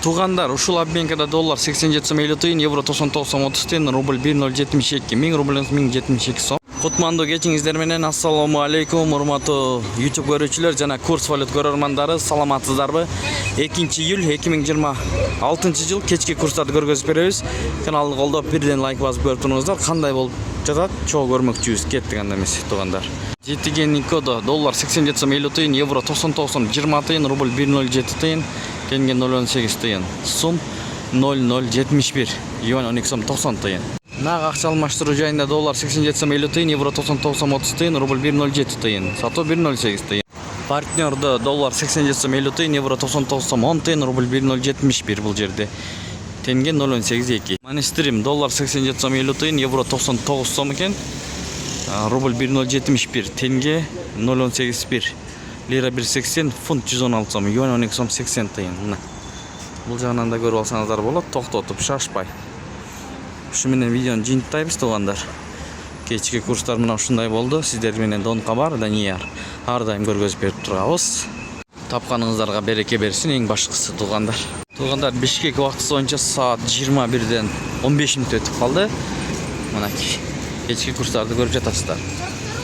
Тугандар, ушул обменкада доллар 87 сом 50 тыйын, евро 99 сом 30 тыйын, рубль 1072, 1000 рубль 1072 сом. Кутмандуу кечиңиздер менен, ассаламу алейкум, урматтуу YouTube көрүүчүлөр жана курс валют көрөрмандары, саламатсыздарбы? 2-июль 2026 жыл кечки курстарды көргөзүп беребиз. Каналды колдоп, бирден лайк басып көрүп туруңуздар. Кандай болуп жатат? Чогуу көрмөкчүбүз. Кеттик анда эмес, туугандар. Жетиген коду доллар 87 сом 50 тыйын, евро 99 сом 20 тыйын, рубль 107 тыйын, тенге 0.18 тыйын, сум 0.071, юань 12 сом 90 тыйын. Нак акча алмаштыруу жайында доллар 87 сом 50 тыйын, евро 99 сом 30 тыйын, рубль 107 тыйын, сатуу 1.08 тыйын. Партнерда доллар 87 сом 50 тыйын, евро 99 сом 10 тыйын, рубль 1.071 бул жерде. Тенге 0.82. Манистрим доллар 87 сом 50 тыйын, евро 99 сом экен, рубль 1.071, тенге 0.81. Лира 1.80, фунт 116 сом, юань 12 сом 80 тыйын. Бул жагынан да көрүп алсаңыздар болот, токтотуп шашпай. Ушу менен видеону жыйынтайбыз туугандар. Кечки курстар мына ушундай болду. Сиздер менен Дон Кабар, Данияр ар дайым көргөзүп берип турабыз. Тапканыңыздарга береке берсин, эң башкысы туугандар. Туугандар, Бишкек убактысы боюнча саат 21-ден 15 мүнөт өтүп калды. Мына кечки курстарды көрүп жатасыздар.